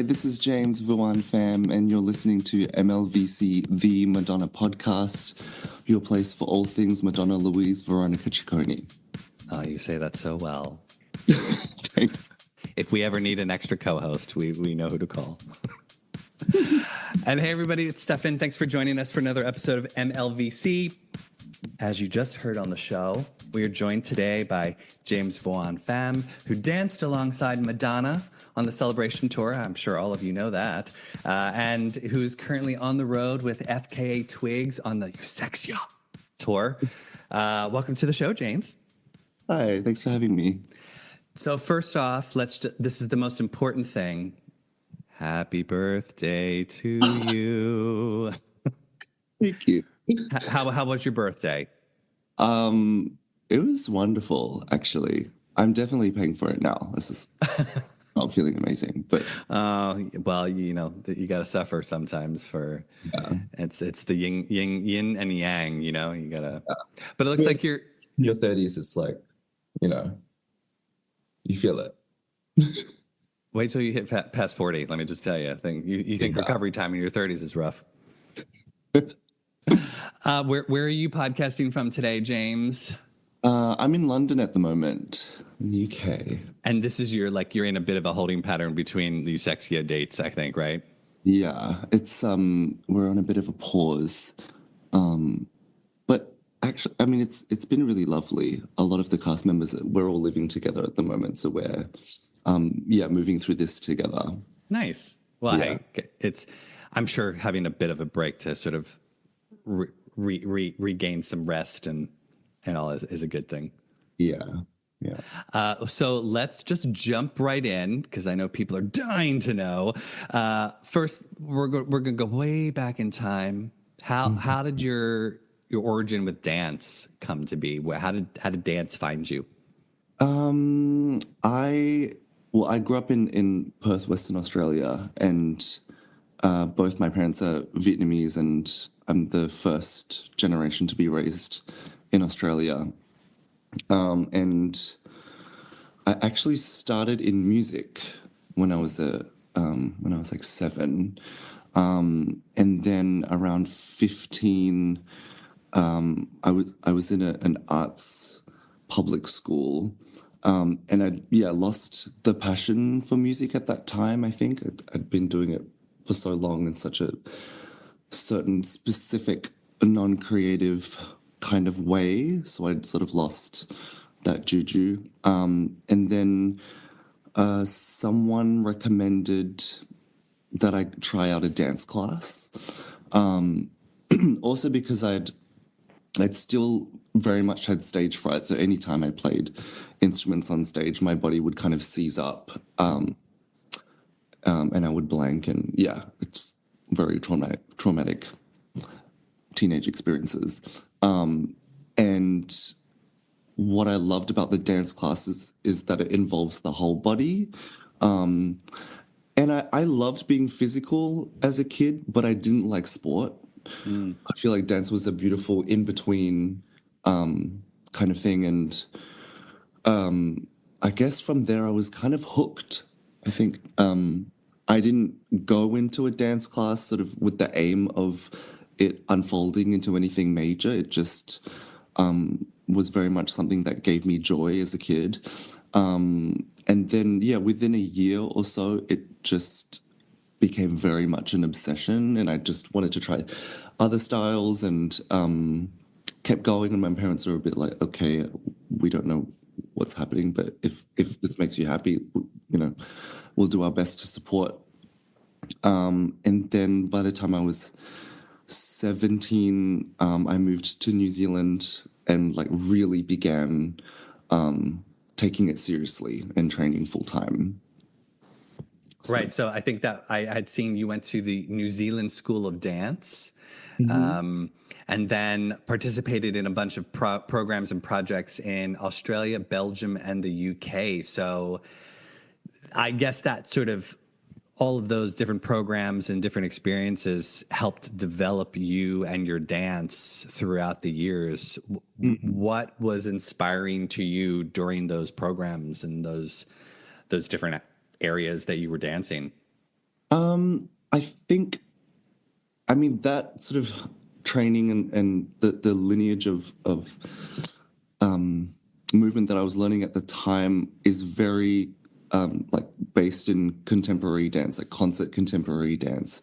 this is James Vu Anh Pham, and you're listening to MLVC, the Madonna podcast, your place for all things Madonna, Louise, Veronica Ciccone. Oh, you say that so well. Thanks. If we ever need an extra co-host, we know who to call. And hey, everybody, it's Stefan. Thanks for joining us for another episode of MLVC. As you just heard on the show, we are joined today by James Vu Anh Pham, who danced alongside Madonna on the Celebration Tour. I'm sure all of you know that. And who's currently on the road with FKA Twigs on the Eusexua tour. Welcome to the show, James. Hi, thanks for having me. So first off, this is the most important thing. Happy birthday to you. Thank you. How was your birthday? It was wonderful, actually. I'm definitely paying for it now. This is not feeling amazing, but well, you know, you got to suffer sometimes for. Yeah. It's the yin and yang. You know, you gotta. Yeah. But it looks like you're in your 30s. It's like, you know, you feel it. Wait till you hit past 40. Let me just tell you, I think you think recovery time in your 30s is rough. Where are you podcasting from today, James? I'm in London at the moment, in the UK. And this is you're in a bit of a holding pattern between the Eusexia dates, I think, right? Yeah, it's we're on a bit of a pause, but actually, I mean, it's been really lovely. A lot of the cast members, we're all living together at the moment, so we're moving through this together. Nice. Well, yeah. I'm sure having a bit of a break to sort of regain some rest and all is a good thing. Yeah. So let's just jump right in because I know people are dying to know. First, we're gonna go way back in time. How did your origin with dance come to be? How did dance find you? I grew up in Perth, Western Australia, and both my parents are Vietnamese, and I'm the first generation to be raised in Australia. And I actually started in music when I was like 7, and then around 15, I was in an arts public school. And I lost the passion for music at that time. I think I'd been doing it for so long in such a certain specific non-creative kind of way, so I'd sort of lost that juju. And then someone recommended that I try out a dance class. Also because I'd still very much had stage fright, so anytime I played instruments on stage, my body would kind of seize up, and I would blank, and it's very traumatic teenage experiences. And what I loved about the dance classes is that it involves the whole body. And I loved being physical as a kid, but I didn't like sport. I feel like dance was a beautiful in-between kind of thing. And I guess from there I was kind of hooked. I think I didn't go into a dance class sort of with the aim of it unfolding into anything major. It just was very much something that gave me joy as a kid. And then, within a year or so, it just became very much an obsession, and I just wanted to try other styles, and kept going. And my parents were a bit like, okay, we don't know what's happening, but if this makes you happy, you know, we'll do our best to support. And then by the time I was 17, I moved to New Zealand and really began taking it seriously and training full time. Right. So I think that I had seen you went to the New Zealand School of Dance, and then participated in a bunch of programs and projects in Australia, Belgium, and the UK. So I guess that sort of all of those different programs and different experiences helped develop you and your dance throughout the years. What was inspiring to you during those programs and those different areas that you were dancing? I think, I mean, that sort of training and the lineage of movement that I was learning at the time is very like based in contemporary dance, like concert contemporary dance,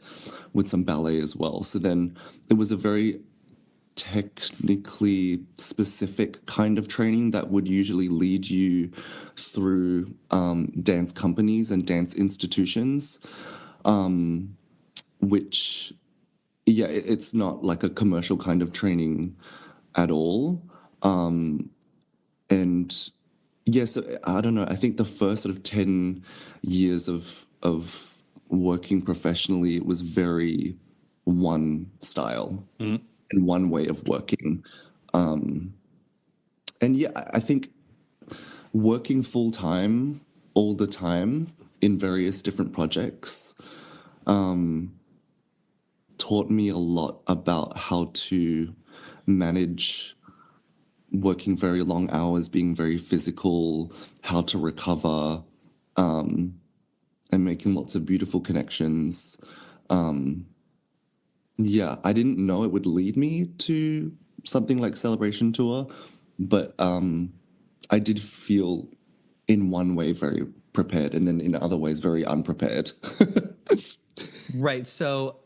with some ballet as well. So then it was a very technically specific kind of training that would usually lead you through dance companies and dance institutions, which, yeah, it's not like a commercial kind of training at all. And yeah, so I don't know. I think the first sort of 10 years of working professionally, it was very one style and one way of working. And yeah, I think working full time all the time in various different projects taught me a lot about how to manage working very long hours, being very physical, how to recover, and making lots of beautiful connections. Yeah, I didn't know it would lead me to something like Celebration Tour, but I did feel in one way very prepared and then in other ways very unprepared. Right. So,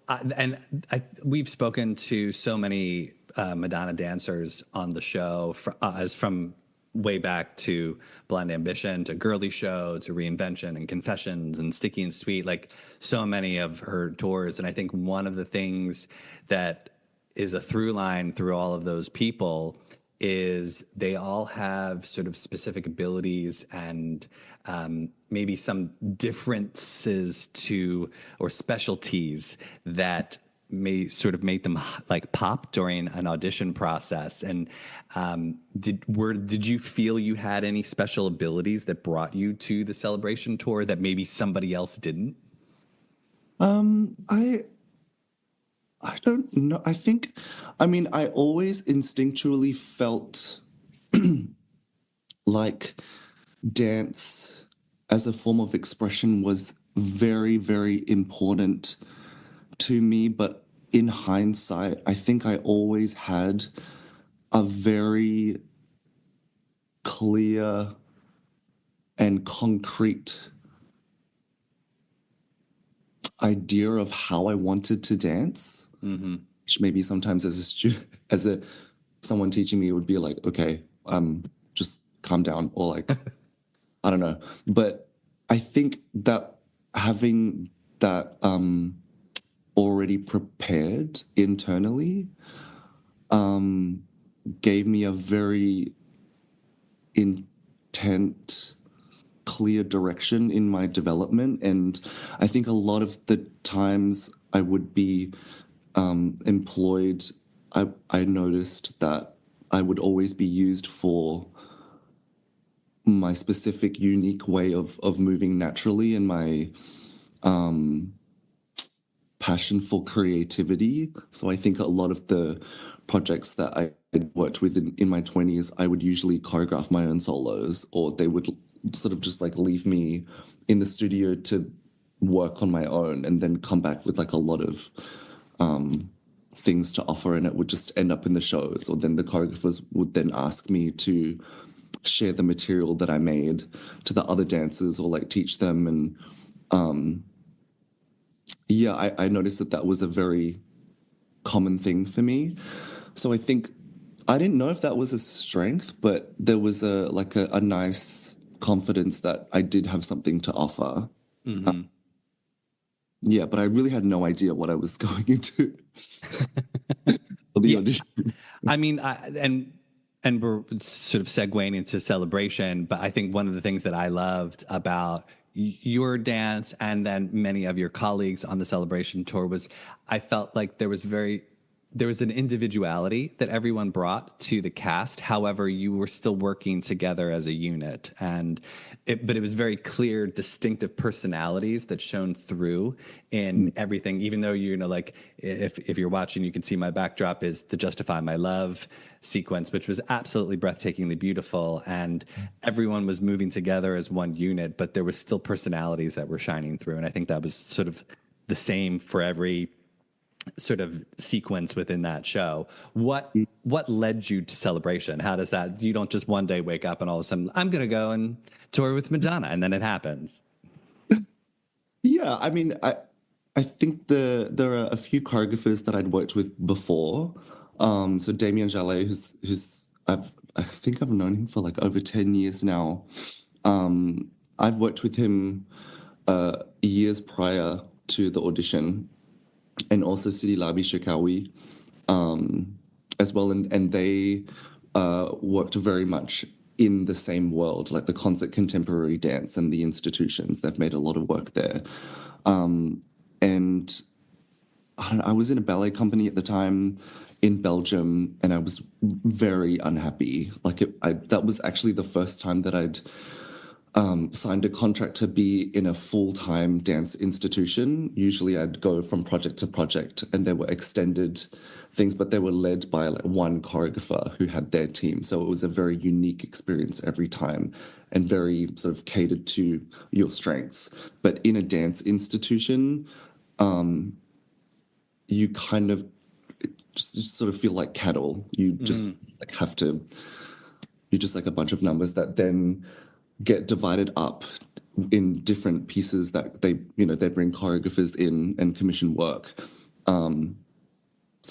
we've spoken to so many Madonna dancers on the show, as from way back to Blind Ambition to Girly Show to Reinvention and Confessions and Sticky and Sweet, like so many of her tours. And I think one of the things that is a through line through all of those people is they all have sort of specific abilities and maybe some differences to or specialties that may sort of make them like pop during an audition process. And did you feel you had any special abilities that brought you to the Celebration Tour that maybe somebody else didn't? I don't know. I think, I mean, I always instinctually felt like dance as a form of expression was very, very important to me. But in hindsight, I think I always had a very clear and concrete idea of how I wanted to dance, which maybe sometimes as a student, as a someone teaching me would be like, okay, just calm down, or like, I don't know. But I think that having that already prepared internally gave me a very intent, clear direction in my development. And I think a lot of the times I would be employed, I noticed that I would always be used for my specific, unique way of moving naturally and my passion for creativity. So I think a lot of the projects that I worked with in my 20s, I would usually choreograph my own solos, or they would sort of just like leave me in the studio to work on my own and then come back with like a lot of things to offer, and it would just end up in the shows. Or then the choreographers would then ask me to share the material that I made to the other dancers or like teach them. And yeah, I noticed that that was a very common thing for me. So I think I didn't know if that was a strength, but there was a nice confidence that I did have something to offer. Yeah, but I really had no idea what I was going into for the Yeah. audition. I mean, and we're sort of segueing into Celebration, but I think one of the things that I loved about your dance and then many of your colleagues on the Celebration Tour was I felt like there was an individuality that everyone brought to the cast. However, you were still working together as a unit, but it was very clear, distinctive personalities that shone through in everything. Even though like if you're watching, you can see my backdrop is the "Justify My Love" sequence, which was absolutely breathtakingly beautiful, and everyone was moving together as one unit. But there was still personalities that were shining through, and I think that was sort of the same for every sort of sequence within that show. What led you to Celebration? How does that? You don't just one day wake up and all of a sudden I'm going to go and tour with Madonna, and then it happens. Yeah, I mean, I think there are a few choreographers that I'd worked with before. So Damien Jallet, who's I think I've known him for like over 10 years now. I've worked with him years prior to the audition, and also Sidi Labi Shekawi as well, and they worked very much in the same world, like the concert contemporary dance and the institutions. They've made a lot of work there. And I don't know, I was in a ballet company at the time in Belgium, and I was very unhappy. Like that was actually the first time that I'd signed a contract to be in a full-time dance institution. Usually I'd go from project to project, and there were extended things, but they were led by like one choreographer who had their team. So it was a very unique experience every time, and very sort of catered to your strengths. But in a dance institution, you kind of just sort of feel like cattle. You just like have to, you're just like a bunch of numbers that then get divided up in different pieces that they bring choreographers in and commission work. So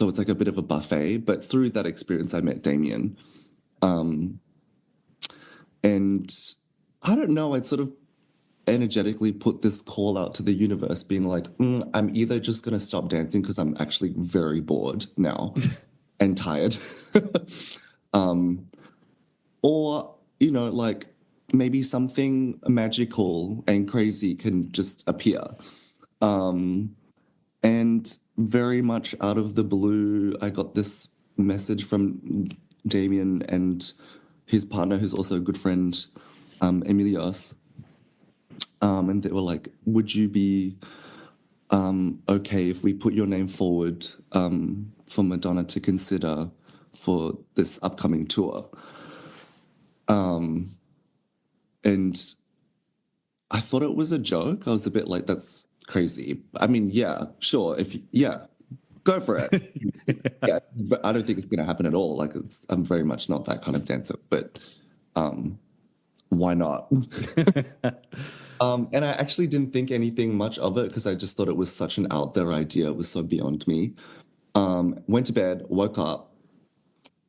it's like a bit of a buffet, but through that experience, I met Damien. And I don't know, I'd sort of energetically put this call out to the universe being like, I'm either just going to stop dancing because I'm actually very bored now and tired. Or, like, maybe something magical and crazy can just appear. And very much out of the blue, I got this message from Damien and his partner, who's also a good friend, Emilios. And they were like, would you be okay if we put your name forward for Madonna to consider for this upcoming tour? And I thought it was a joke. I was a bit like, that's crazy. I mean, yeah, sure. Go for it. Yeah, but I don't think it's going to happen at all. Like, I'm very much not that kind of dancer, but why not? And I actually didn't think anything much of it because I just thought it was such an out there idea. It was so beyond me. Went to bed, woke up,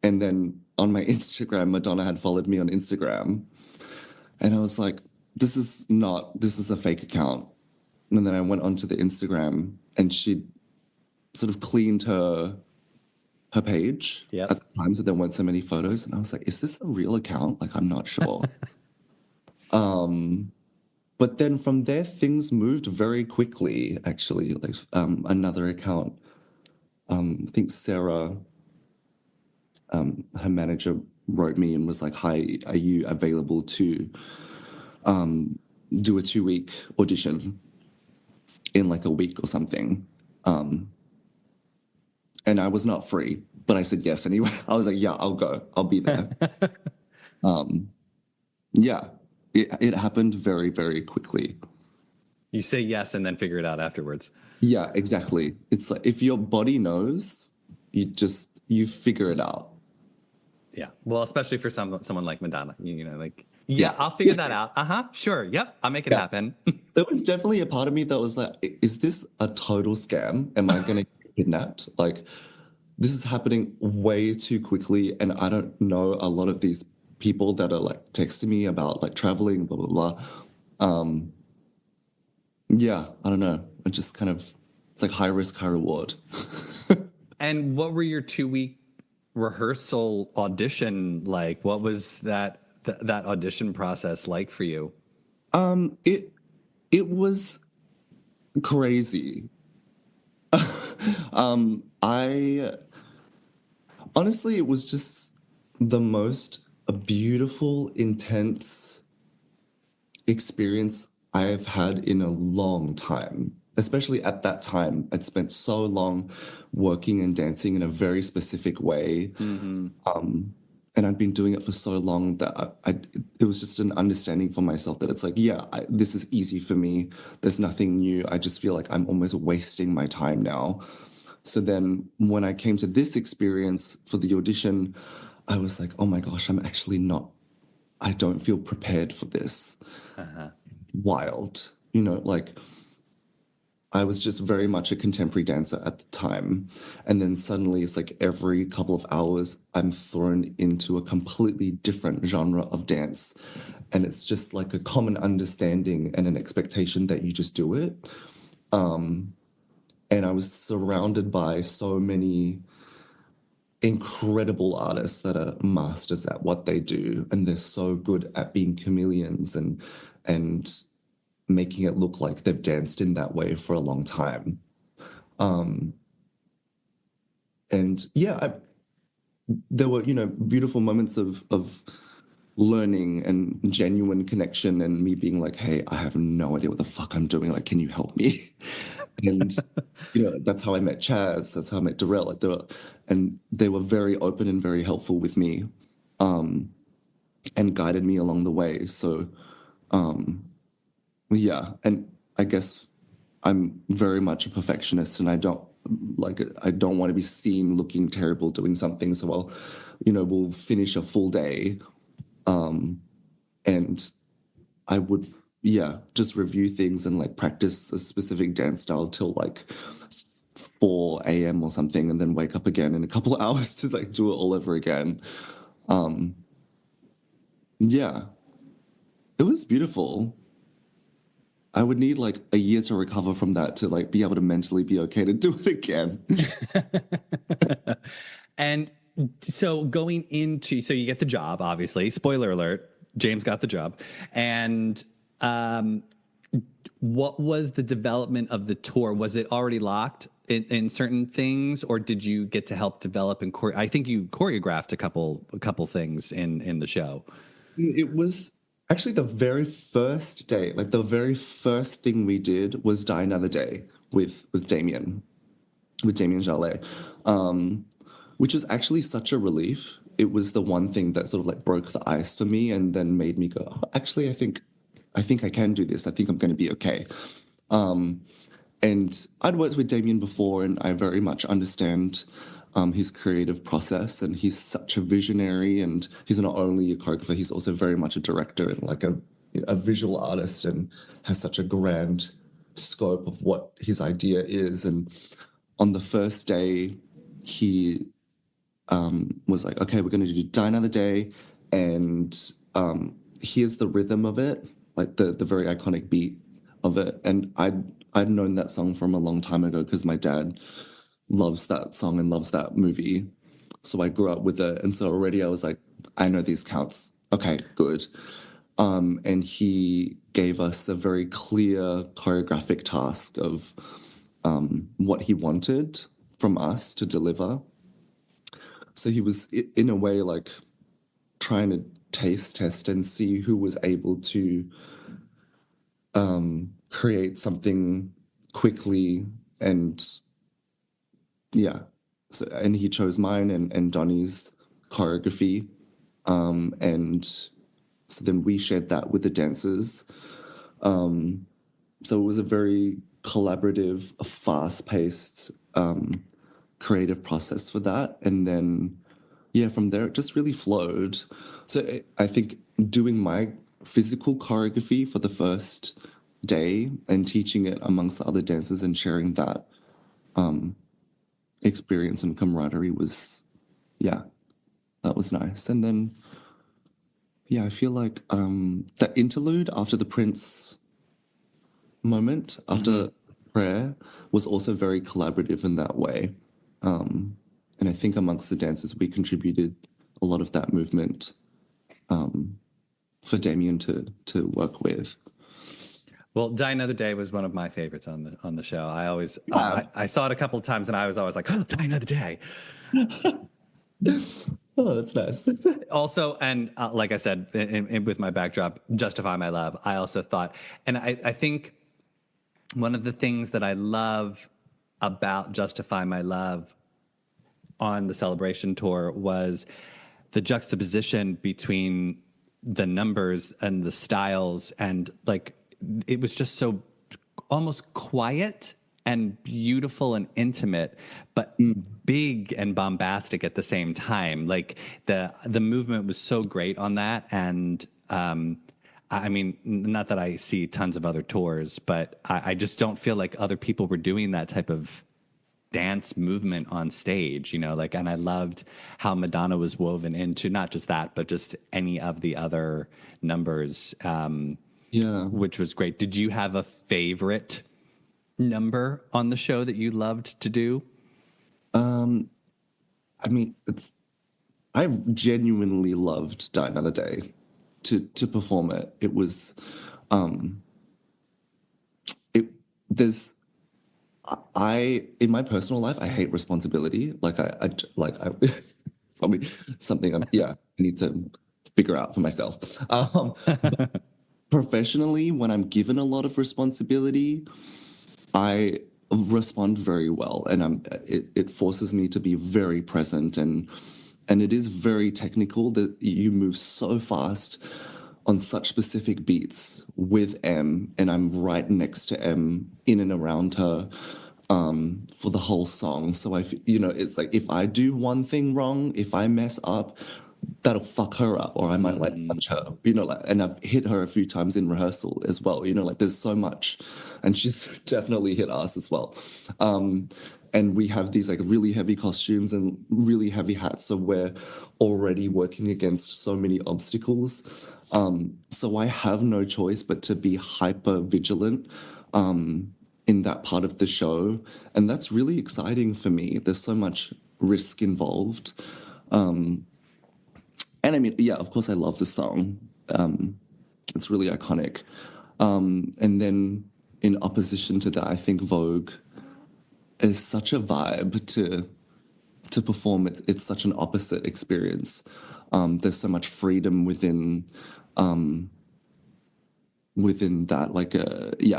and then on my Instagram, Madonna had followed me on Instagram. And I was like, this is a fake account. And then I went onto the Instagram, and she sort of cleaned her page at the time, so there weren't so many photos. And I was like, is this a real account? Like, I'm not sure. But then from there, things moved very quickly, actually. Like another account, I think Sarah, her manager, wrote me and was like, hi, are you available to do a 2-week audition in like a week or something? And I was not free, but I said yes anyway. I was like, yeah, I'll go. I'll be there. Yeah, it happened very, very quickly. You say yes and then figure it out afterwards. Yeah, exactly. It's like if your body knows, you figure it out. Yeah. Well, especially for someone like Madonna, like, yeah, I'll figure that out. Sure. Yep. I'll make it happen. There was definitely a part of me that was like, is this a total scam? Am I going to get kidnapped? Like, this is happening way too quickly. And I don't know a lot of these people that are like texting me about like traveling, blah, blah, blah. Yeah, I don't know. I just kind of, it's like high risk, high reward. And what were your 2-week rehearsal audition like? What was that audition process like for you? It was crazy. I honestly, it was just the most beautiful, intense experience I've had in a long time. Especially at that time, I'd spent so long working and dancing in a very specific way and I'd been doing it for so long that it was just an understanding for myself that it's like, yeah, this is easy for me. There's nothing new. I just feel like I'm almost wasting my time now. So then when I came to this experience for the audition, I was like, oh my gosh, I don't feel prepared for this. Wild, like I was just very much a contemporary dancer at the time. And then suddenly it's like every couple of hours, I'm thrown into a completely different genre of dance. And it's just like a common understanding and an expectation that you just do it. And I was surrounded by so many incredible artists that are masters at what they do. And they're so good at being chameleons and making it look like they've danced in that way for a long time. And yeah, there were, beautiful moments of learning and genuine connection and me being like, hey, I have no idea what the fuck I'm doing. Like, can you help me? And, that's how I met Chaz. That's how I met Darrell. And they were very open and very helpful with me, and guided me along the way. So, yeah. And I guess I'm very much a perfectionist and I don't want to be seen looking terrible doing something. So we'll finish a full day. And I would, just review things and like practice a specific dance style till like 4 a.m. or something, and then wake up again in a couple of hours to like do it all over again. Yeah, it was beautiful. I would need like a year to recover from that to like be able to mentally be okay to do it again. And so so you get the job, obviously. Spoiler alert, James got the job. And what was the development of the tour? Was it already locked in certain things, or did you get to help develop and I think you choreographed a couple things in the show. It was actually the very first day, like the very first thing we did was Die Another Day with Damien Jallet, which was actually such a relief. It was the one thing that sort of like broke the ice for me and then made me go, oh, actually, I think I can do this. I think I'm going to be okay. And I'd worked with Damien before, and I very much understand his creative process. And he's such a visionary, and he's not only a choreographer, he's also very much a director and like a visual artist, and has such a grand scope of what his idea is. And on the first day, he was like, okay, we're going to do Die Another Day, and here's the rhythm of it, like the very iconic beat of it. And I'd known that song from a long time ago because my dad loves that song and loves that movie. So I grew up with it. And so already I was like, I know these counts. Okay, good. And he gave us a very clear choreographic task of what he wanted from us to deliver. So he was, in a way, like trying to taste test and see who was able to create something quickly. And yeah, so, and he chose mine and Donnie's choreography. And so then we shared that with the dancers. So it was a very collaborative, fast-paced, creative process for that. And then, yeah, from there, it just really flowed. So I think doing my physical choreography for the first day and teaching it amongst the other dancers and sharing that experience and camaraderie was, yeah, that was nice. And then, yeah, I feel like that interlude after the Prince moment, after prayer, was also very collaborative in that way. And I think amongst the dancers, we contributed a lot of that movement for Damien to work with. Well, Die Another Day was one of my favorites on the show. I always I saw it a couple of times, and I was always like, oh, Die Another Day. Oh, that's nice. Also, and like I said, with my backdrop, Justify My Love, I also thought, and I think one of the things that I love about Justify My Love on the Celebration tour was the juxtaposition between the numbers and the styles, and like it was just so almost quiet and beautiful and intimate, but big and bombastic at the same time. Like the movement was so great on that. And I mean, not that I see tons of other tours, but I just don't feel like other people were doing that type of dance movement on stage, you know, like, and I loved how Madonna was woven into not just that, but just any of the other numbers, Yeah. which was great. Did you have a favorite number on the show that you loved to do? I mean, I genuinely loved Die Another Day to perform it. It was, it, there's, in my personal life, I hate responsibility. It's probably something I need to figure out for myself. But professionally, when I'm given a lot of responsibility, I respond very well, and it forces me to be very present, and it is very technical that you move so fast on such specific beats with M, and I'm right next to M, in and around her, for the whole song. So it's like if I do one thing wrong, if I mess up, that'll fuck her up, or I might like touch her, and I've hit her a few times in rehearsal as well, like there's so much, and she's definitely hit us as well. And we have these like really heavy costumes and really heavy hats, so we're already working against so many obstacles. So I have no choice but to be hyper vigilant in that part of the show, and that's really exciting for me. There's so much risk involved. And I mean, yeah, of course, I love the song. It's really iconic. And then in opposition to that, I think Vogue is such a vibe to perform. It's such an opposite experience. There's so much freedom within that, like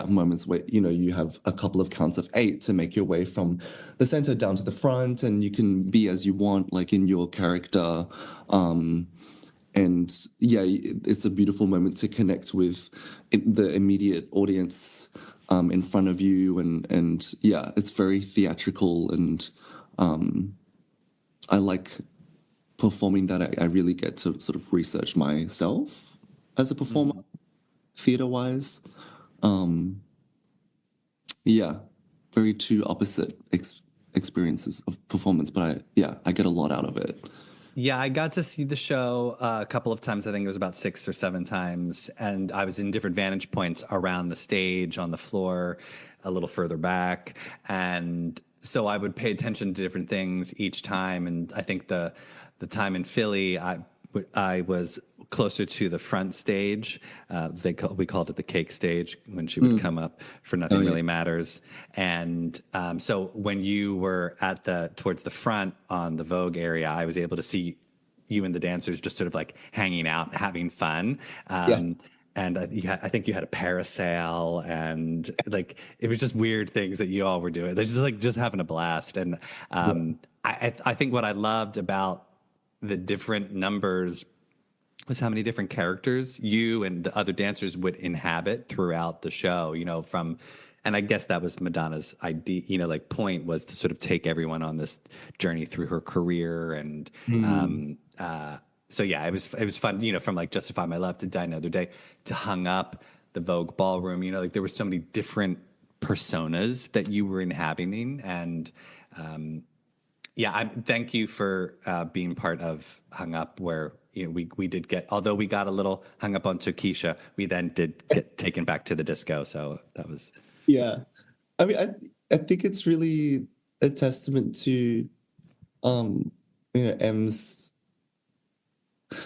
moments where you have a couple of counts of 8 to make your way from the center down to the front, and you can be as you want, like in your character. And yeah, it's a beautiful moment to connect with the immediate audience in front of you, and yeah, it's very theatrical, and I like performing that. I really get to sort of research myself as a performer, theater-wise. Yeah, very two opposite experiences of performance, but I get a lot out of it. Yeah, I got to see the show a couple of times. I think it was about 6 or 7 times. And I was in different vantage points around the stage, on the floor, a little further back. And so I would pay attention to different things each time. And I think the time in Philly, I was closer to the front stage. We called it the cake stage when she would come up for Nothing Really Matters. And so when you were towards the front on the Vogue area, I was able to see you and the dancers just sort of like hanging out, having fun. And I think you had a parasail, and like it was just weird things that you all were doing. They're just having a blast. And I think what I loved about the different numbers was how many different characters you and the other dancers would inhabit throughout the show, and I guess that was Madonna's idea, like point was to sort of take everyone on this journey through her career. And so yeah, it was fun, from like Justify My Love to Die Another Day to Hung Up, the Vogue Ballroom, like there were so many different personas that you were inhabiting. And thank you for being part of Hung Up, where we did get, although we got a little hung up on Tokisha, we then did get taken back to the disco. So that was I mean, I think it's really a testament to M's,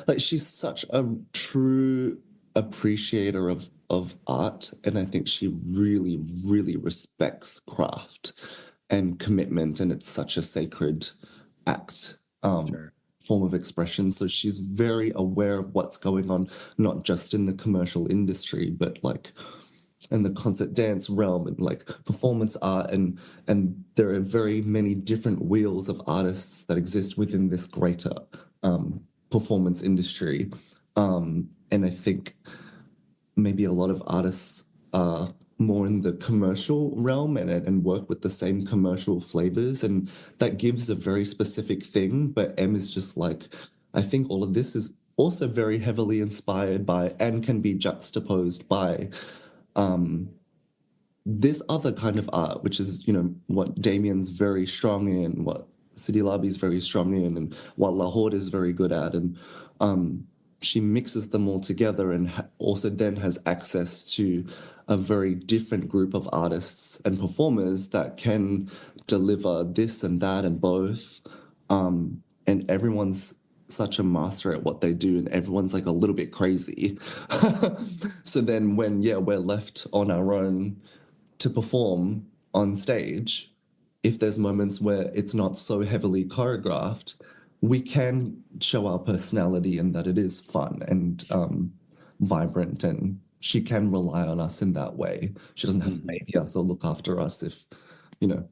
like, she's such a true appreciator of art, and I think she really, really respects craft and commitment, and it's such a sacred act, form of expression. So she's very aware of what's going on, not just in the commercial industry, but like in the concert dance realm and like performance art, and there are very many different wheels of artists that exist within this greater performance industry. And I think maybe a lot of artists are more in the commercial realm and work with the same commercial flavors, and that gives a very specific thing. But M is just like, I think all of this is also very heavily inspired by and can be juxtaposed by this other kind of art, which is, you know, what Damien's very strong in, what City Lobby's very strong in, and what La Horde is very good at. And she mixes them all together and also then has access to a very different group of artists and performers that can deliver this and that and both. And everyone's such a master at what they do, and everyone's like a little bit crazy. So then when, yeah, we're left on our own to perform on stage, if there's moments where it's not so heavily choreographed, we can show our personality and that it is fun and vibrant, and she can rely on us in that way. She doesn't have to baby us or look after us if, you know,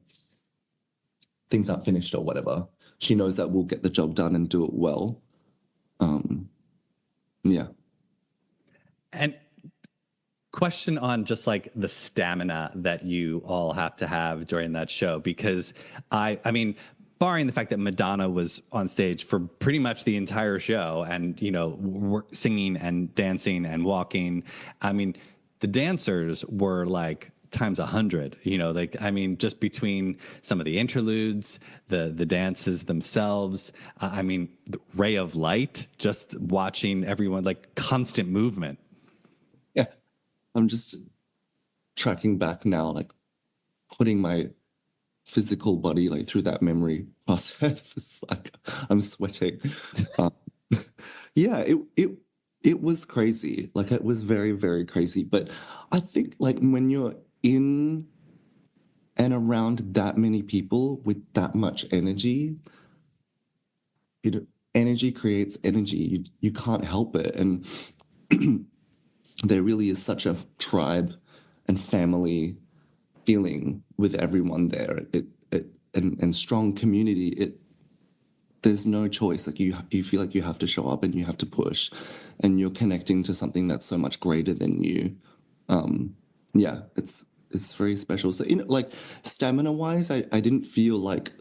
things aren't finished or whatever. She knows that we'll get the job done and do it well. Yeah. And question on just like the stamina that you all have to have during that show, because I mean, barring the fact that Madonna was on stage for pretty much the entire show and, you know, singing and dancing and walking, I mean, the dancers were like times 100, you know, like, I mean, just between some of the interludes, the dances themselves, I mean, the ray of light, just watching everyone, like constant movement. Yeah. I'm just tracking back now, like putting my physical body like through that memory process. It's like I'm sweating. Yeah, it was crazy. Like it was very, very crazy. But I think like when you're in and around that many people with that much energy, energy creates energy. You can't help it. And there really is such a tribe and family feeling with everyone there. And strong community. There's no choice. Like you feel like you have to show up and you have to push, and you're connecting to something that's so much greater than you. Yeah, it's very special. So in like stamina wise, I didn't feel like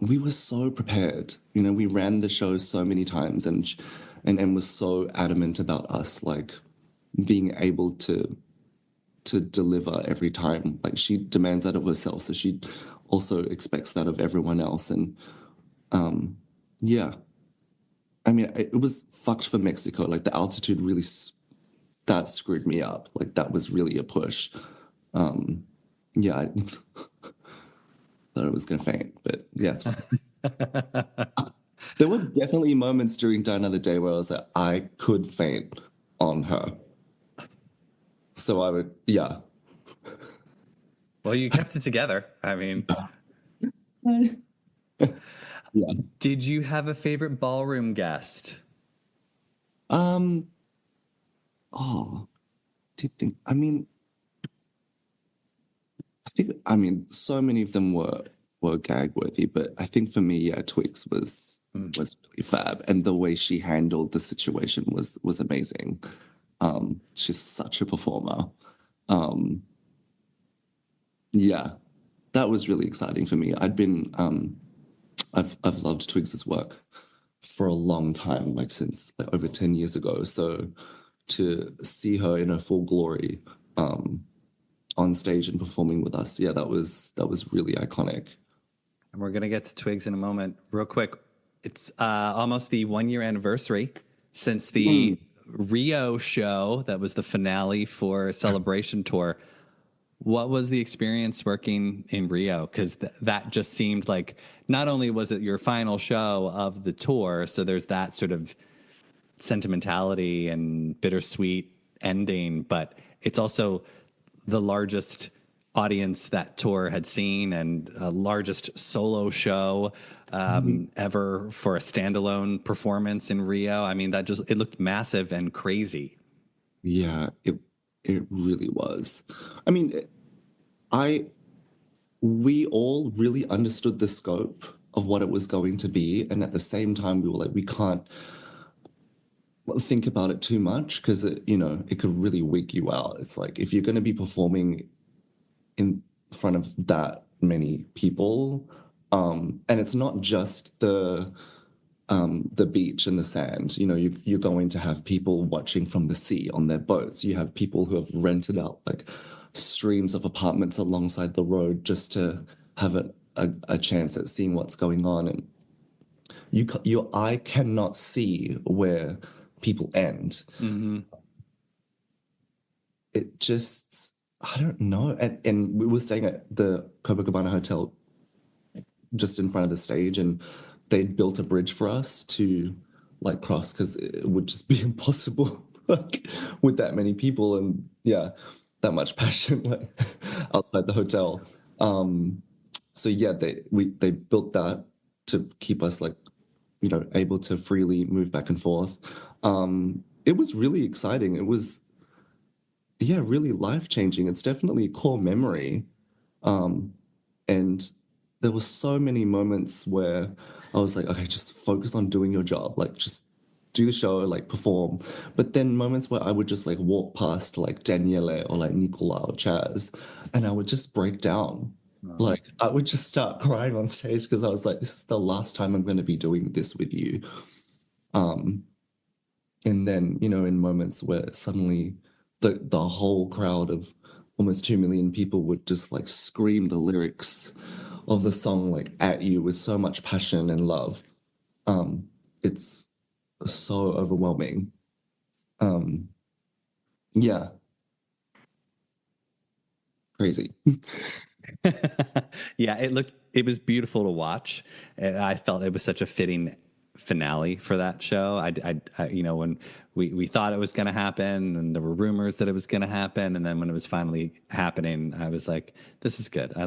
we were so prepared. You know, we ran the show so many times and was so adamant about us like being able to deliver every time. Like she demands that of herself, so she also expects that of everyone else. And yeah, I mean, it was fucked for Mexico. Like the altitude really that screwed me up. Like that was really a push. Yeah, I thought I was gonna faint, but yeah, it's fine. There were definitely moments during Die Another Day where I was like, I could faint on her. So I would, yeah. Well, you kept it together. I mean, Yeah. did you have a favorite ballroom guest? Oh, do you think? I mean, so many of them were gag worthy, but I think for me, yeah, Twigs was really fab, and the way she handled the situation was amazing. She's such a performer. Yeah, that was really exciting for me. I've loved Twigs's work for a long time, like since like over 10 years ago. So to see her in her full glory on stage and performing with us, yeah, that was really iconic. And we're going to get to Twigs in a moment. Real quick, it's almost the 1 year anniversary since the Rio show that was the finale for Celebration Tour. What was the experience working in Rio? Because that just seemed like not only was it your final show of the tour, so there's that sort of sentimentality and bittersweet ending, but it's also the largest audience that tour had seen and largest solo show ever for a standalone performance in Rio. I mean, it looked massive and crazy. Yeah, it really was. I mean, we all really understood the scope of what it was going to be. And at the same time, we were like, we can't think about it too much because it could really wig you out. It's like if you're going to be performing in front of that many people, and it's not just the beach and the sand. You're going to have people watching from the sea on their boats. You have people who have rented out like streams of apartments alongside the road just to have a chance at seeing what's going on. And your eye cannot see where people end. Mm-hmm. It just, I don't know. And we were staying at the Copacabana Hotel just in front of the stage, and they built a bridge for us to like cross because it would just be impossible like with that many people and that much passion like outside the hotel. So yeah, they built that to keep us like able to freely move back and forth. It was really exciting. It was really life-changing. It's definitely a core memory. And there were so many moments where I was like, okay, just focus on doing your job. Like, just do the show, like, perform. But then moments where I would just, like, walk past, like, Daniele or, like, Nicola or Chaz, and I would just break down. Like, I would just start crying on stage because I was like, this is the last time I'm going to be doing this with you. And then, in moments where suddenly the whole crowd of almost 2 million people would just like scream the lyrics of the song like at you with so much passion and love. It's so overwhelming. Yeah, crazy. Yeah, it was beautiful to watch. I felt it was such a fitting finale for that show. When we thought it was going to happen, and there were rumors that it was going to happen, and then when it was finally happening, I was like, "This is good." I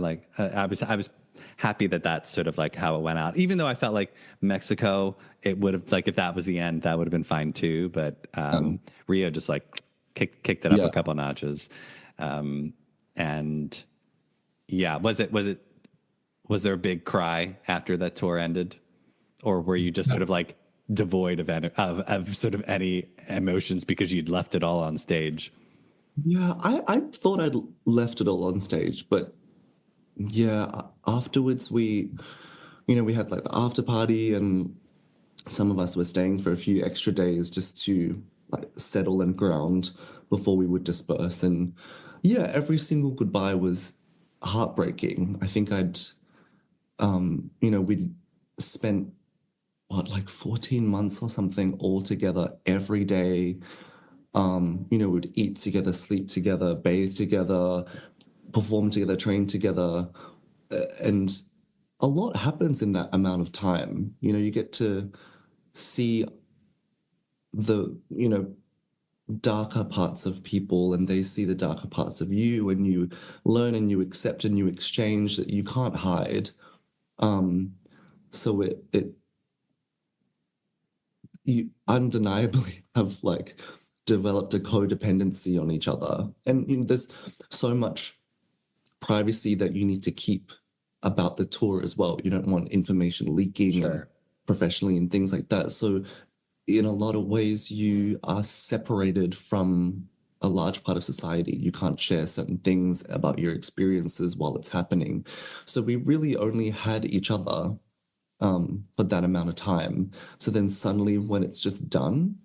was happy that that's sort of like how it went out. Even though I felt like Mexico, it would have like if that was the end, that would have been fine too. But Rio just like kicked it up a couple notches, and yeah, was there a big cry after that tour ended? Or were you just sort of like devoid of sort of any emotions because you'd left it all on stage? Yeah, I thought I'd left it all on stage, but afterwards we had like the after party, and some of us were staying for a few extra days just to like settle and ground before we would disperse. And every single goodbye was heartbreaking. I think we'd spent like 14 months or something all together every day. We'd eat together, sleep together, bathe together, perform together, train together. And a lot happens in that amount of time. You get to see the, darker parts of people, and they see the darker parts of you, and you learn and you accept and you exchange that you can't hide. So you undeniably have like developed a codependency on each other. And there's so much privacy that you need to keep about the tour as well. You don't want information leaking and professionally and things like that. So in a lot of ways, you are separated from a large part of society. You can't share certain things about your experiences while it's happening. So we really only had each other for that amount of time. So then suddenly when it's just done,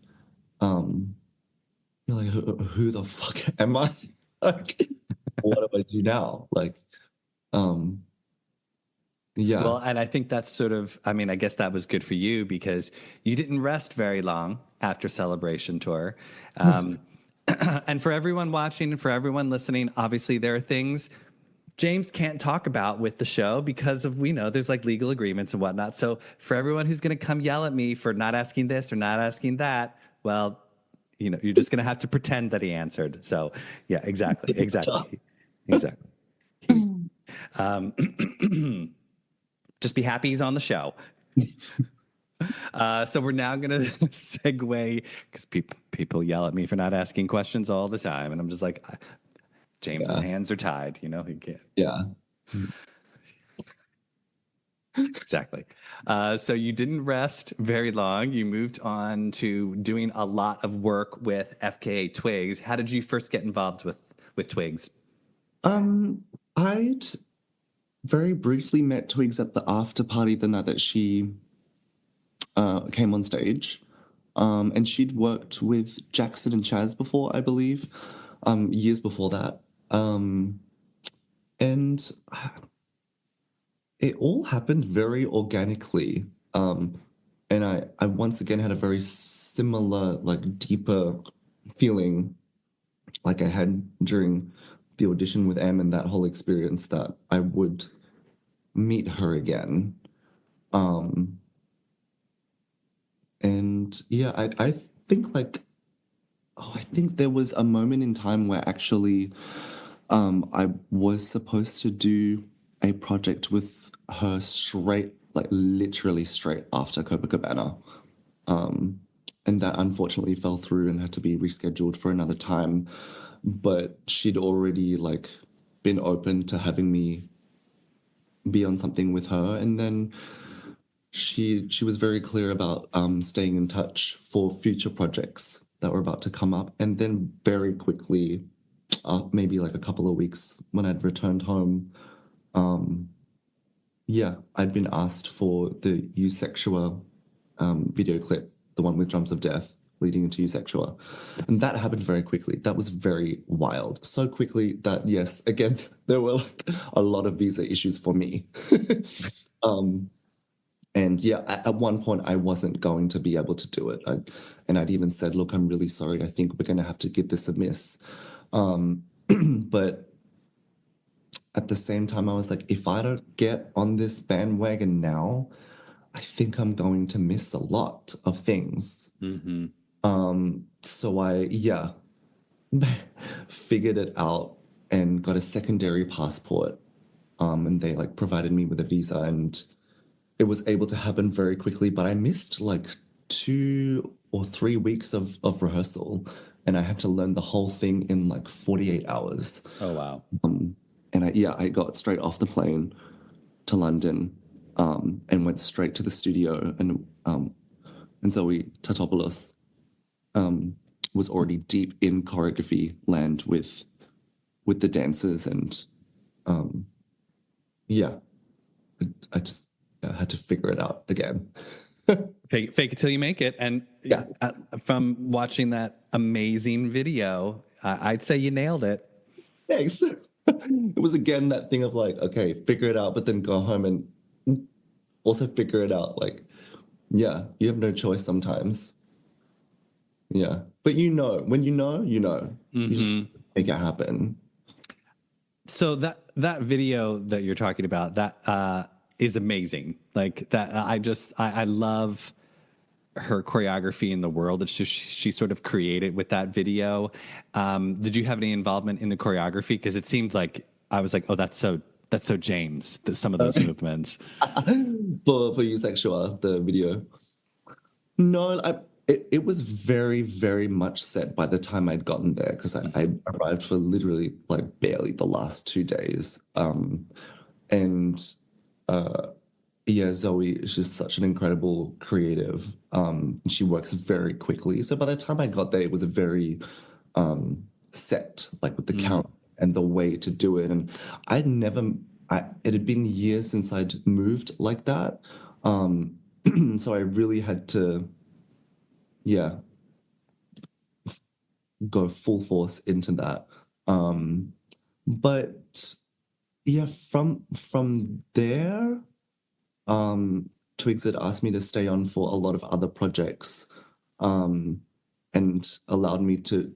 you're like, who the fuck am I? Like, what do I do now? Like, yeah. Well, and I think that's sort of, I mean, I guess that was good for you because you didn't rest very long after Celebration Tour. And for everyone watching and for everyone listening, obviously there are things James can't talk about with the show because of, we know there's like legal agreements and whatnot. So for everyone who's going to come yell at me for not asking this or not asking that, well, you're just going to have to pretend that he answered. So yeah, exactly. Just be happy he's on the show. So we're now going to segue because people yell at me for not asking questions all the time. And I'm just like, James's hands are tied. He can't. Yeah. Exactly. So you didn't rest very long. You moved on to doing a lot of work with FKA Twigs. How did you first get involved with Twigs? Um, I'd very briefly met Twigs at the after party the night that she came on stage. And she'd worked with Jackson and Chaz before, I believe, years before that. And it all happened very organically. And I once again had a very similar, like deeper feeling like I had during the audition with Em and that whole experience that I would meet her again. And yeah, I think like, oh, I think there was a moment in time where actually I was supposed to do a project with her straight, like literally straight after Copacabana. And that unfortunately fell through and had to be rescheduled for another time. But she'd already like been open to having me be on something with her. And then she was very clear about staying in touch for future projects that were about to come up. And then very quickly, maybe like a couple of weeks when I'd returned home, yeah, I'd been asked for the Eusexua video clip, the one with Drums of Death leading into Eusexua. And that happened very quickly. That was very wild. So quickly that, yes, again, there were like a lot of visa issues for me. And yeah, at one point I wasn't going to be able to do it. And I'd even said, look, I'm really sorry. I think we're going to have to give this a miss. But at the same time, I was like, if I don't get on this bandwagon now, I think I'm going to miss a lot of things. So yeah, figured it out and got a secondary passport. And they like provided me with a visa and it was able to happen very quickly, but I missed like 2 or 3 weeks of rehearsal and I had to learn the whole thing in like 48 hours. Oh, wow. And I got straight off the plane to London and went straight to the studio. And Zoe Tatopoulos was already deep in choreography land with the dancers. And yeah, I just had to figure it out again. Fake it till you make it. And Yeah. From watching that amazing video, I'd say you nailed it. Thanks. It was again that thing of like, okay, figure it out, but then go home and also figure it out. Like, yeah, you have no choice sometimes. Yeah. But when you know, you just make it happen. So that video that you're talking about, that is amazing. Like that, I love her choreography in the world that she sort of created with that video. Did you have any involvement in the choreography? Because it seemed like I was like, oh, that's so James. Some of those movements. For Eusexua, the video. No, it was very, very much set by the time I'd gotten there because I arrived for literally like barely the last 2 days. And yeah, Zoe is just such an incredible creative. She works very quickly. So by the time I got there, it was a very set, like with the count and the way to do it. And it had been years since I'd moved like that. So I really had to, yeah, go full force into that. But yeah, from there, Twigs had asked me to stay on for a lot of other projects, and allowed me to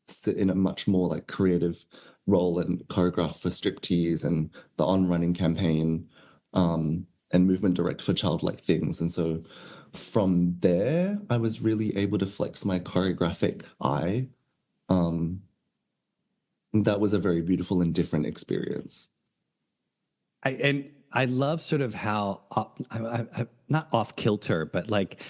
sit in a much more like creative role and choreograph for Striptease and the On Running campaign, and movement direct for Childlike Things. And so from there, I was really able to flex my choreographic eye. That was a very beautiful and different experience. I love sort of how not off kilter, but like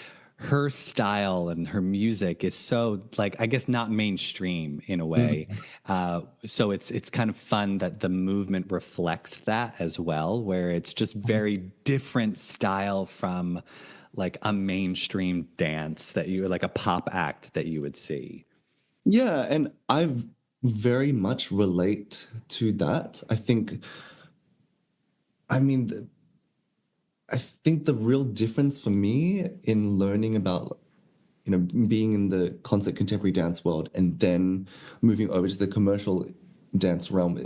her style and her music is so, like, I guess not mainstream in a way. Mm. So it's kind of fun that the movement reflects that as well, where it's just very different style from like a mainstream dance that you, like a pop act that you would see. Yeah, and I've very much relate to that. I mean, I think the real difference for me in learning about, you know, being in the concert contemporary dance world and then moving over to the commercial dance realm,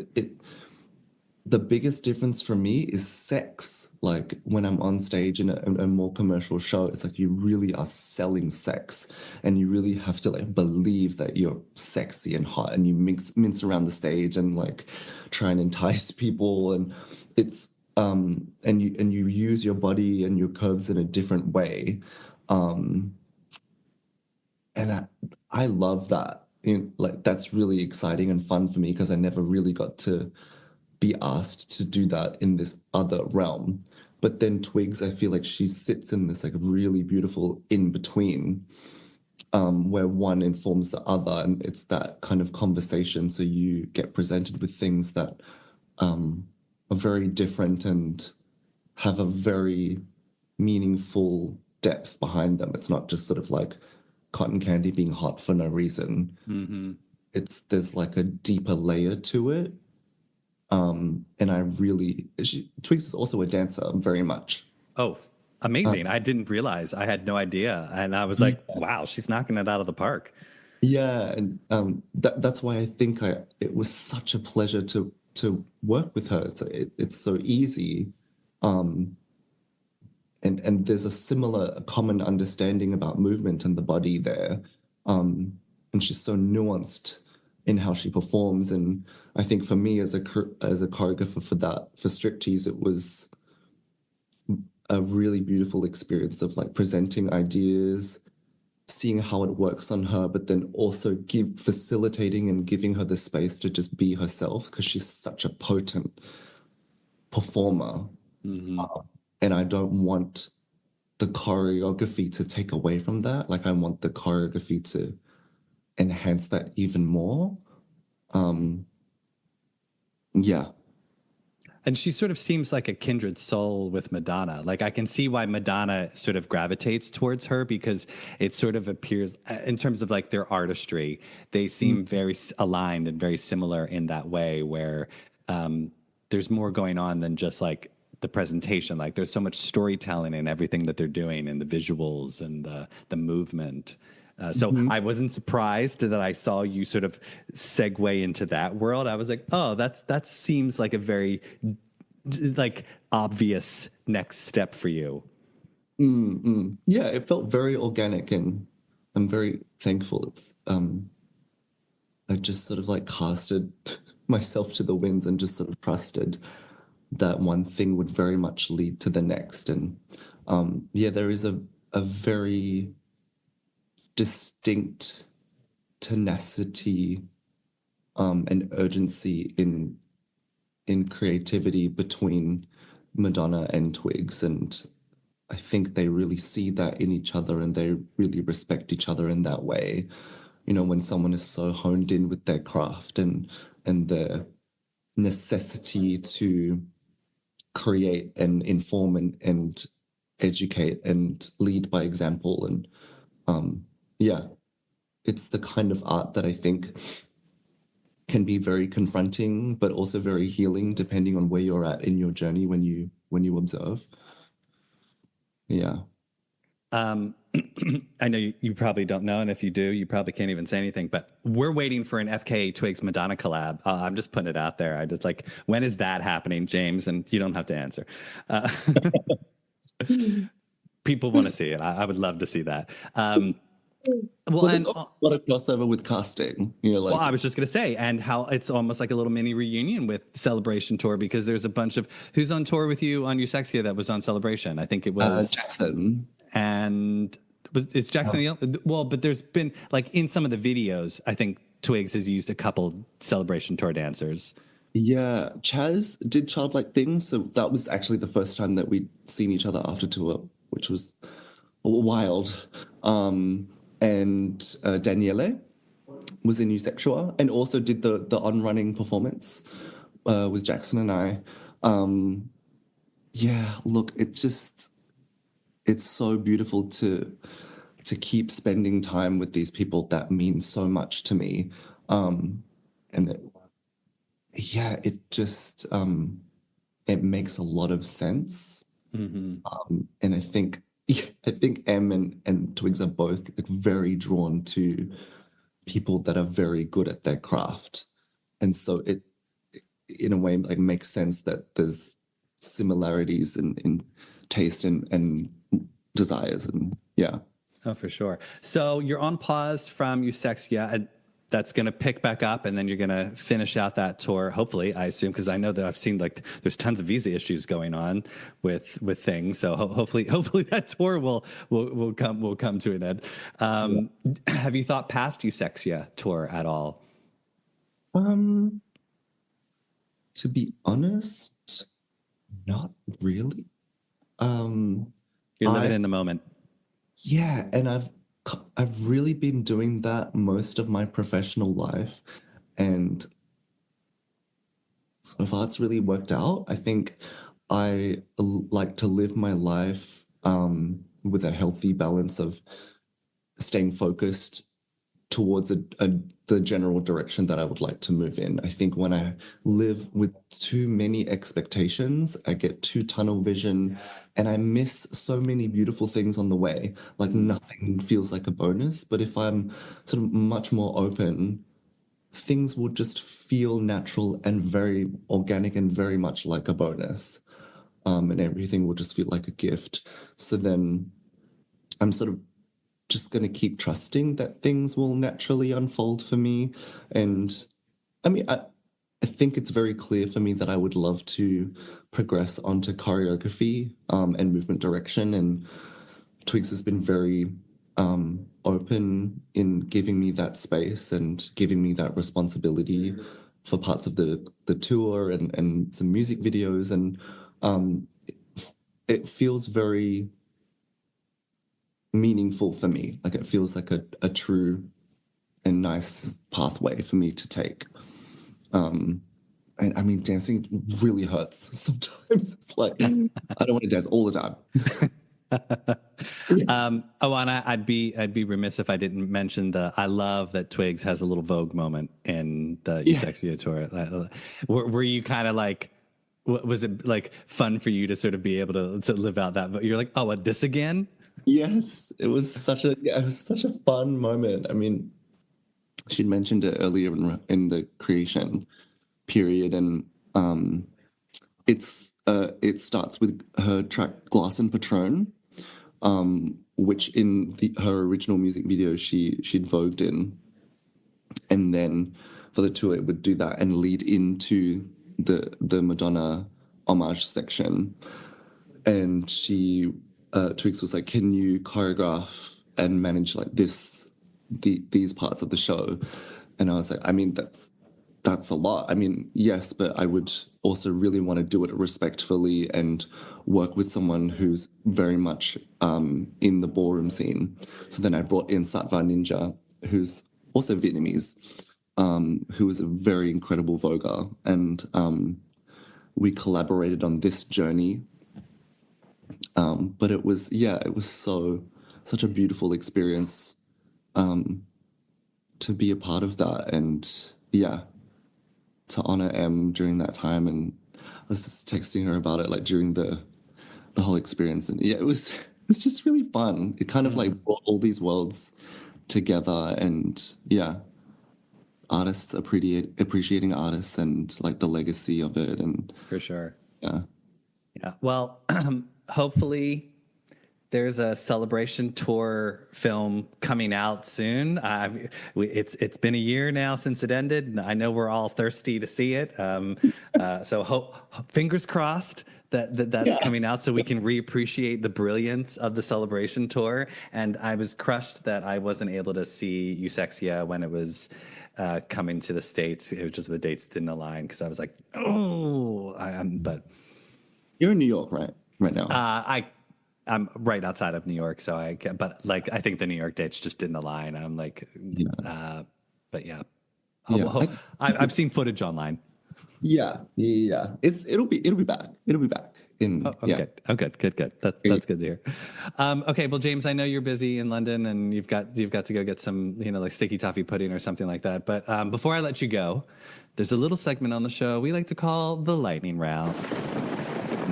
the biggest difference for me is sex. Like when I'm on stage in a more commercial show, it's like you really are selling sex, and you really have to like believe that you're sexy and hot, and you mince around the stage and like try and entice people, and it's and you use your body and your curves in a different way, and I love that. You know, like that's really exciting and fun for me because I never really got to be asked to do that in this other realm. But then Twigs, I feel like she sits in this like really beautiful in between, where one informs the other, and it's that kind of conversation. So you get presented with things that are very different and have a very meaningful depth behind them. It's not just sort of like cotton candy being hot for no reason. Mm-hmm. There's like a deeper layer to it. And Twigs is also a dancer very much. Oh, Uh, amazing. I didn't realize. I had no idea. And I was yeah, like, wow, she's knocking it out of the park. yeah, and that's why I think it was such a pleasure to work with her. So it's so easy, um, and there's a similar common understanding about movement and the body there, and she's so nuanced in how she performs. And I think for me as a choreographer for Striptease, it was a really beautiful experience of like presenting ideas, seeing how it works on her, but then also facilitating and giving her the space to just be herself because she's such a potent performer. Mm-hmm. And I don't want the choreography to take away from that. Like I want the choreography to enhance that even more. Um, yeah. And she sort of seems like a kindred soul with Madonna. Like I can see why Madonna sort of gravitates towards her because it sort of appears in terms of like their artistry, they seem very aligned and very similar in that way where there's more going on than just like the presentation. Like there's so much storytelling in everything that they're doing and the visuals and the movement. So Mhm. I wasn't surprised that I saw you sort of segue into that world. I was like, oh, that seems like a very like obvious next step for you. Yeah, it felt very organic, and I'm very thankful. I just sort of like casted myself to the winds and just sort of trusted that one thing would very much lead to the next. And yeah, there is a very distinct tenacity and urgency in creativity between Madonna and Twigs. And I think they really see that in each other, and they really respect each other in that way. You know, when someone is so honed in with their craft and the necessity to create and inform and educate and lead by example. And yeah, it's the kind of art that I think can be very confronting, but also very healing, depending on where you're at in your journey when you observe. Yeah. Um, I know you probably don't know, and if you do, you probably can't even say anything. But we're waiting for an FKA Twigs Madonna collab. I'm just putting it out there. I just like, when is that happening, James? And you don't have to answer. Uh, people want to see it. I would love to see that. Well, Well, there's and also a lot of crossover with casting. You know, well, like I was just going to say, and how it's almost like a little mini reunion with Celebration Tour because there's a bunch of who's on tour with you on Eusexua that was on Celebration. I think it was, Jackson. and it's Jackson. Well, but there's been like in some of the videos, I think Twigs has used a couple Celebration Tour dancers. Yeah, Chaz did childlike things, so that was actually the first time that we'd seen each other after tour, which was wild. And Daniele was in Eusexua and also did the on-running performance with Jackson and I. Yeah, look, it's so beautiful to keep spending time with these people that mean so much to me. And yeah, it makes a lot of sense. And I think M and Twigs are both like very drawn to people that are very good at their craft. And so it in a way like makes sense that there's similarities in taste and desires and yeah. Oh, for sure. So you're on pause from Eusexia, and that's going to pick back up, and then you're going to finish out that tour. Hopefully, I assume, because I know that I've seen like there's tons of visa issues going on with things. So hopefully that tour will come to an end. Have you thought past Eusexia tour at all? Um, to be honest, not really. You're living I in the moment. Yeah, and I've really been doing that most of my professional life, and so far it's really worked out. I think like to live my life with a healthy balance of staying focused towards the general direction that I would like to move in. I think when I live with too many expectations, I get too tunnel vision and I miss so many beautiful things on the way. Like nothing feels like a bonus. But if I'm sort of much more open, things will just feel natural and very organic and very much like a bonus. And everything will just feel like a gift. So then I'm sort of just going to keep trusting that things will naturally unfold for me. And I mean, I think it's very clear for me that I would love to progress onto choreography and movement direction. And Twigs has been very open in giving me that space and giving me that responsibility for parts of the tour and some music videos. And it feels very meaningful for me. Like it feels like a true and nice pathway for me to take. And I mean, dancing really hurts sometimes. It's like I don't want to dance all the time. And I'd be remiss if I didn't mention I love that Twigs has a little Vogue moment in the Yeah. Eusexia tour. Were you kind of like, was it like fun for you to sort of be able to live out that? But you're like, oh, what, this again? Yes, it was such a fun moment. I mean, she'd mentioned it earlier in the creation period, and it starts with her track "Glass and Patron," which in her original music video she'd vogued in, and then for the tour it would do that and lead into the Madonna homage section. And Twigs was like, "Can you choreograph and manage like these parts of the show?" And I was like, "I mean, that's a lot. I mean, yes, but I would also really want to do it respectfully and work with someone who's very much in the ballroom scene." So then I brought in Satva Ninja, who's also Vietnamese, who is a very incredible voguer, and we collaborated on this journey. But it was such a beautiful experience to be a part of that, and yeah, to honor M during that time. And I was just texting her about it like during the whole experience, and yeah, it's just really fun. It kind of like brought all these worlds together, and yeah, artists appreciating artists and like the legacy of it, and For sure. yeah. Yeah. Well, hopefully there's a celebration tour film coming out soon. It's been a year now since it ended. I know we're all thirsty to see it. So fingers crossed that's coming out so we can reappreciate the brilliance of the celebration tour. And I was crushed that I wasn't able to see Eusexia when it was coming to the States. It was just the dates didn't align because I was like, oh, but You're in New York, right now? I I'm right outside of New York, so but like I think the New York dates just didn't align. I'm like, but yeah, Yeah. I've seen footage online. Yeah. It'll be back. It'll be back. Good. Oh, good. That's good to hear. Okay, well, James, I know you're busy in London and you've got to go get some, like sticky toffee pudding or something like that. But before I let you go, there's a little segment on the show we like to call the lightning round.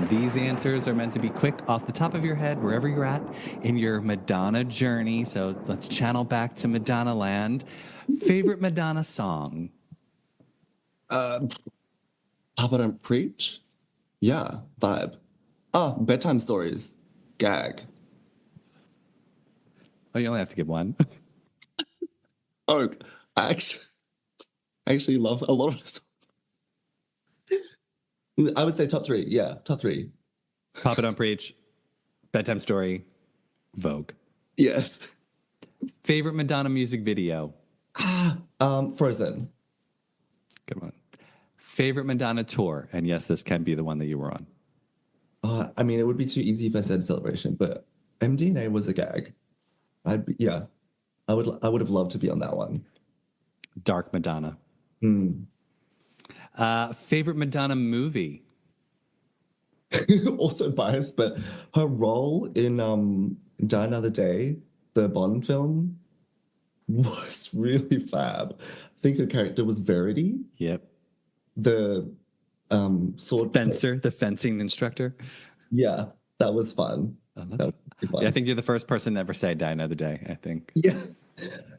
These answers are meant to be quick, off the top of your head, wherever you're at in your Madonna journey. So let's channel back to Madonna land. Favorite Madonna song? Papa Don't Preach? Yeah, vibe. Bedtime stories. Gag. Oh, you only have to give one. Oh, I actually love a lot of songs. I would say top three. Yeah, top three. Papa Don't Preach, Bedtime Story, Vogue. Yes. Favorite Madonna music video? Frozen. Good one. Favorite Madonna tour? And yes, this can be the one that you were on. I mean, it would be too easy if I said Celebration, but MDNA was a gag. I would have loved to be on that one. Dark Madonna. Favorite Madonna movie? Also biased, but her role in Die Another Day, the Bond film, was really fab. I think her character was Verity. Yep. The sword fencer, the fencing instructor. Yeah, that was fun. Fun. Yeah, I think you're the first person to ever say Die Another Day, I think. Yeah.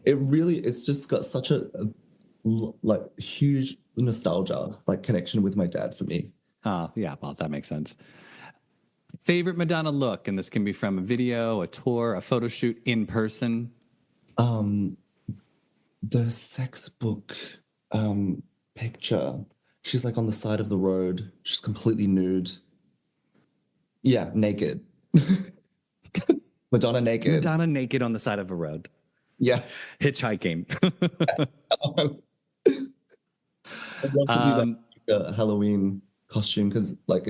It's just got such a like huge nostalgia, like connection with my dad for me. Yeah, well, that makes sense. Favorite Madonna look, and this can be from a video, a tour, a photo shoot, in person. The sex book picture. She's like on the side of the road. She's completely nude. Yeah, naked. Madonna naked. Madonna naked on the side of a road. Yeah. Hitchhiking. I'd love to do that Halloween costume because like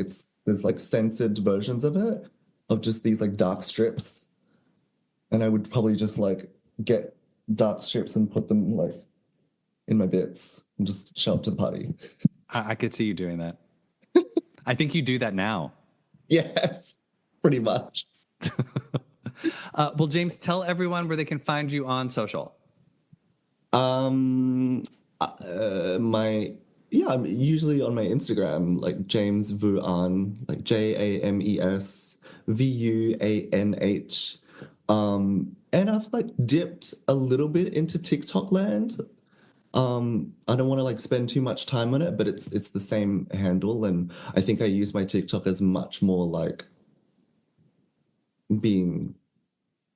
there's like censored versions of it of just these like dark strips. And I would probably just like get dark strips and put them like in my bits and just show up to the party. I could see you doing that. I think you do that now. Yes, pretty much. Well, James, tell everyone where they can find you on social. I'm usually on my Instagram, like James Vu Anh, like JamesVuAnh. And I've like dipped a little bit into TikTok land. I don't want to like spend too much time on it, but it's the same handle, and I think I use my TikTok as much more like being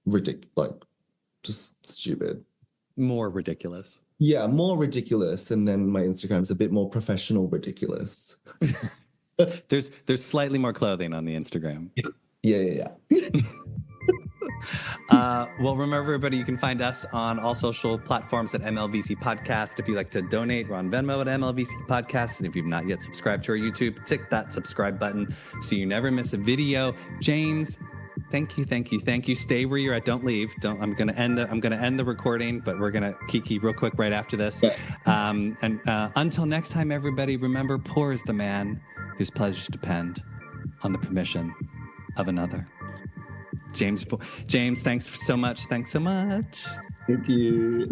ridiculous, like just stupid. More ridiculous. Yeah, more ridiculous, and then my Instagram is a bit more professional ridiculous. There's slightly more clothing on the Instagram. Yeah. Well, remember, everybody, you can find us on all social platforms at MLVC Podcast. If you'd like to donate, we're on Venmo at MLVC Podcast. And if you've not yet subscribed to our YouTube, tick that subscribe button so you never miss a video. James, thank you. Stay where you're at. Don't leave. I'm gonna end the recording, but we're gonna kiki real quick right after this. Until next time, everybody, remember, poor is the man whose pleasures depend on the permission of another. James, thanks so much. Thank you.